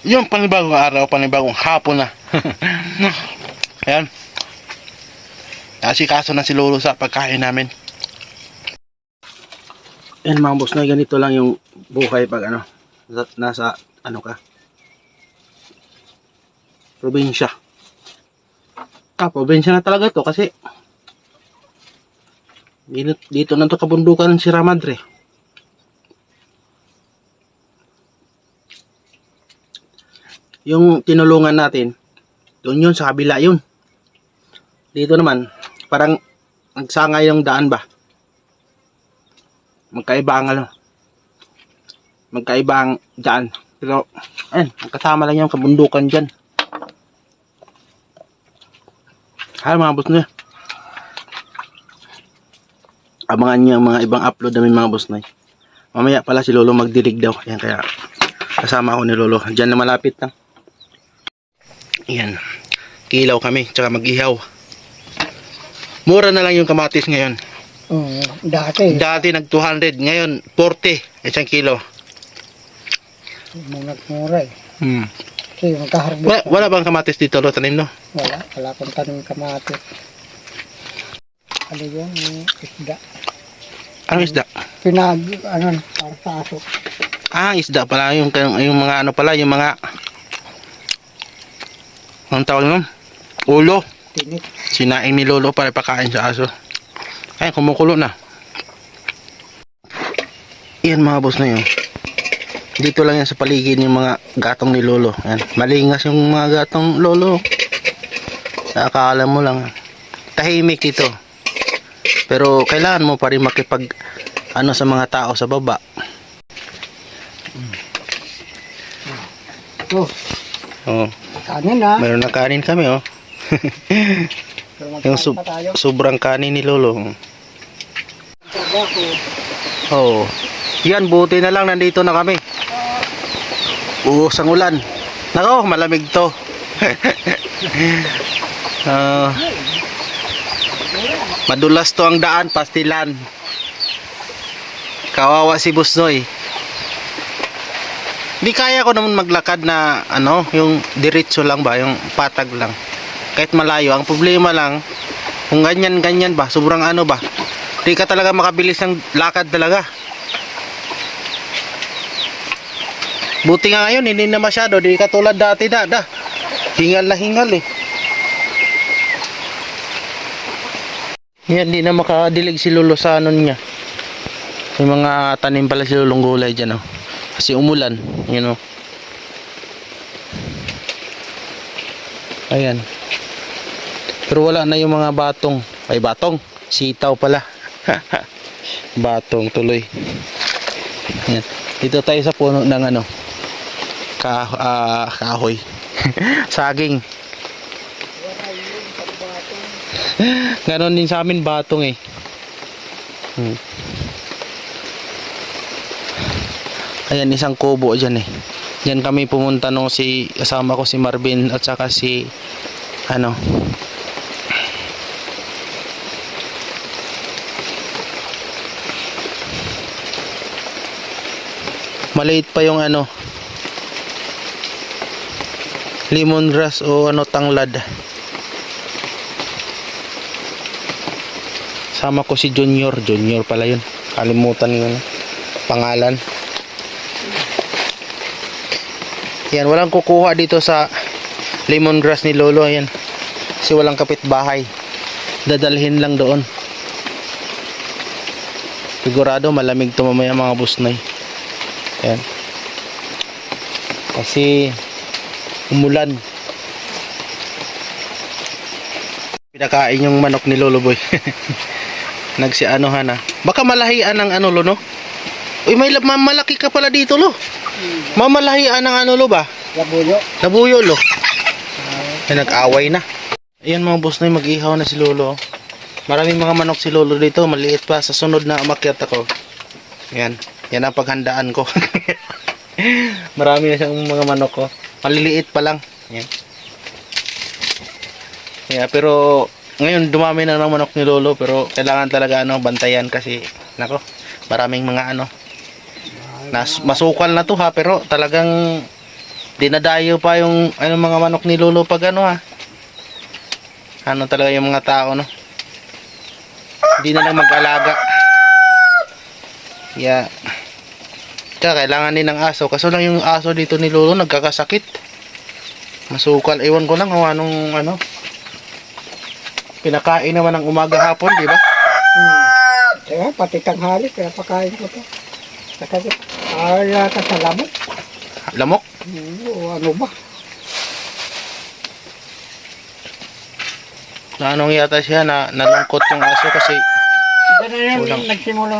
Yung panibagong araw, panibagong hapon na. Ayan. Asikaso na si Lolo sa pagkain namin. Ayan mga boss na, ganito lang yung buhay pag ano, nasa ano ka, probinsya. Probinsya na talaga to kasi dito na to kabundukan ng Sierra Madre. Yung tinulungan natin, doon yun sa kabila yun. Dito naman, parang nagsangay yung daan ba? Magkaiba ang ano, magkaiba ang daan. Pero, ayun, kasama lang yung kabundukan dyan. Hay mga boss na. Abangan niyo ang mga ibang upload namin mga boss na. Mamaya pala si Lolo magdirig daw. Ayan, kaya kasama ako ni Lolo. Diyan na malapit lang. Ayan. Kilaw kami, tsaka mag-ihaw. Mura na lang yung kamatis ngayon. Dati nag 200, ngayon 40 isang kilo. Mura eh. Kasi magkaharbit. Wala bang kamatis dito, Lo, tanim no? Wala akong tanim kamatis. Ano yun, isda. Anong isda? Para sa aso. Isda pala, yung mga ano pala, yung mga anong tawag nun? Ulo. Tinik. Sinaing ni Lolo para pakain sa aso. Ay, kumukulo na. Yan mga boss na yun. Dito lang yan sa paligid yung mga gatong ni Lolo. Yan. Malingas yung mga gatong Lolo. Akala mo lang. Tahimik dito. Pero kailangan mo pa rin makipag ano sa mga tao sa baba. Oh. Kanin na. Meron na kanin kami oh. Yung sobrang kanin ni Lolo. Oh. Yan, buti na lang nandito na kami. Uos ang ulan. Nako, malamig to. Madulas to ang daan, pastilan. Kawawa si Busnoy. Di kaya ko naman maglakad na ano, yung diretso lang ba, yung patag lang. Kahit malayo, ang problema lang kung ganyan ba, sobrang ano ba, di ka talaga makabilis ng lakad talaga. Buti nga ngayon hindi na masyado, di katulad dati hingal na hingal eh. Yan, di na makadilig si Lolo sa ano niya. May mga tanim pala si Lolong gulay dyan oh. Kasi umulan, you know. Ayan. Pero wala na yung mga batong. Ay, batong. Sitaw pala. Batong tuloy. Ayan. Dito tayo sa puno ng ano. Kahoy. Saging. Ganon din sa amin batong eh. Ayan, isang kubo dyan eh. Diyan kami pumunta nung kasama ko si Marvin at saka si ano, maliit pa yung ano, lemongrass o ano, tanglad. Sama ko si Junior pala yun. Kalimutan yung pangalan. Yan, walang kukuha dito sa lemongrass ni Lolo. Yan. Kasi walang kapitbahay. Dadalhin lang doon. Sigurado malamig to mamaya mga busnay. Yan. Kasi umulan. Pinakain yung manok ni Lolo Boy. Nagsianohan na. Baka malahian ng ano, Lo, no? Uy, may malaki ka pala dito, Lo. Mamalahian ng ano, Lo, ba? Labuyo, Lo. Ay, nag-away na. Ayan mga boss na, mag-ihaw na si Lolo. Maraming mga manok si Lolo dito. Maliit pa. Sa sunod na umakyat ako. Ayan. Yan ang paghandaan ko. Marami na siyang mga manok ko. Maliliit pa lang. Ayan. Yeah, pero ngayon dumami na ng manok ni Lolo. Pero kailangan talaga ano, bantayan kasi nako, maraming mga ano. Masukal na to ha, pero talagang dinadayo pa yung ano, mga manok ni Lolo pag ano ha. Ano talaga yung mga tao, no? Hindi na lang mag-alaga. Yeah. Kaya kailangan din ng aso. Kaso lang yung aso dito ni Lolo nagkakasakit. Masukal. Ewan ko lang kung anong ano. Pinakain naman ng umaga hapon, di ba? Kaya pati tanghali, kaya pakain ko to. Kasi ala ka sa lamok. Lamok. O ano ba? Na anong yata siya na nalungkot yung aso kasi Ganun Walang- yung nagsimula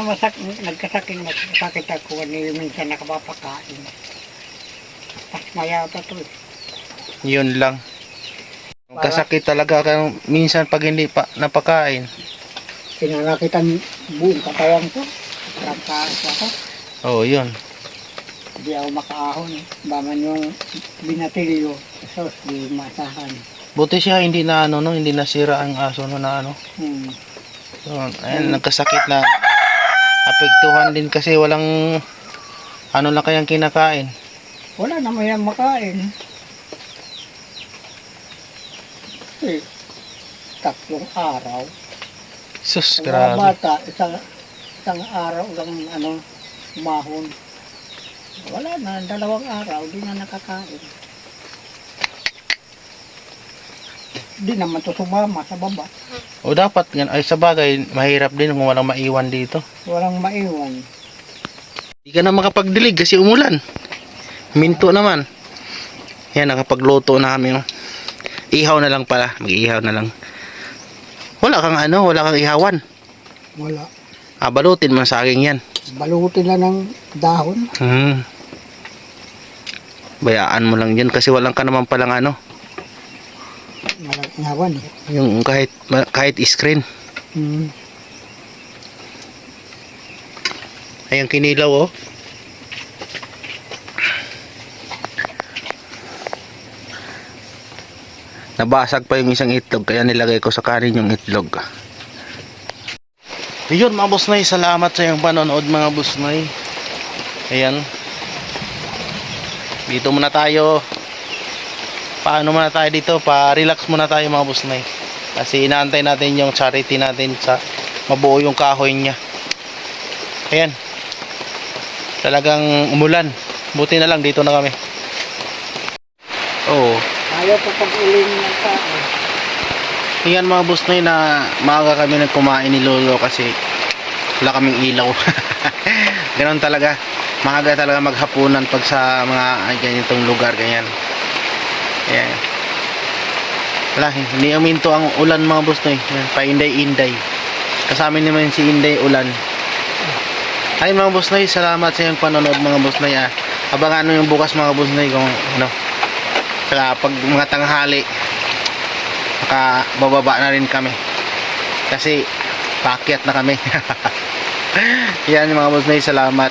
nagkasakit ako ni minsan nakapapakain. Pas maya pa to. yun lang. Kasakit talaga kung minsan pag hindi pa napakain. Pinangakitan buong katawan ko. Trangkaas ako. Oh, yun. Hindi ako makaahon. Baman yung binatilyo. Sos, di masahan. Buti siya hindi na ano, no, hindi nasira ang aso no na ano. Hmm. Yun, ayun, nagkasakit na apektuhan din kasi walang ano na kayang kinakain. Wala naman yan makain. Eh, 3 araw. Sus, Ang mga grabe. bata, isang araw lang ano, umahon. Wala na, 2 araw, di na nakakain. Di naman to sumama sa baba. O dapat yan, ay sa bagay, mahirap din kung walang maiwan dito. Walang maiwan. Hindi ka na makapagdilig kasi umulan. Minto naman. Yan, nakapagluto na kami. Oh. Ihaw na lang pala, mag-ihaw na lang. Wala kang ano, wala kang ihawan. Wala. Balutin mo sa akin yan. Balutin lang ng dahon. Bayaan mo lang yan kasi walang ka naman palang ano, Walang ihawan eh. yung kahit screen. Hmm. Ayang kinilaw oh. Nabasag pa yung isang itlog kaya nilagay ko sa kanin yung itlog. Yun mga busnoy, salamat sa iyong panonood mga busnoy. Ayan. Dito muna tayo. Paano muna tayo dito? Pa-relax muna tayo mga busnoy. Kasi inaantay natin yung charity natin sa mabuo yung kahoy niya. Ayan. Talagang umulan. Buti na lang dito na kami. Oo. Ayaw pa pag-uling ng tao. Yan mga busnoy na maaga kami nagkumain ni Lolo kasi wala kaming ilaw. Ganon talaga. Maaga talaga maghapunan pag sa mga ganitong lugar ganyan. Ayan. Wala, hindi aminto ang ulan mga busnoy. Yan, painday-inday. Kasama naman si Inday ulan. Ay mga busnoy, salamat sa iyong panonood mga busnoy. Abangan nyo yung bukas mga busnoy kung ano. Kaya pag mga tanghali bababa na rin kami kasi paakyat na kami. Yan mga busnoy, salamat.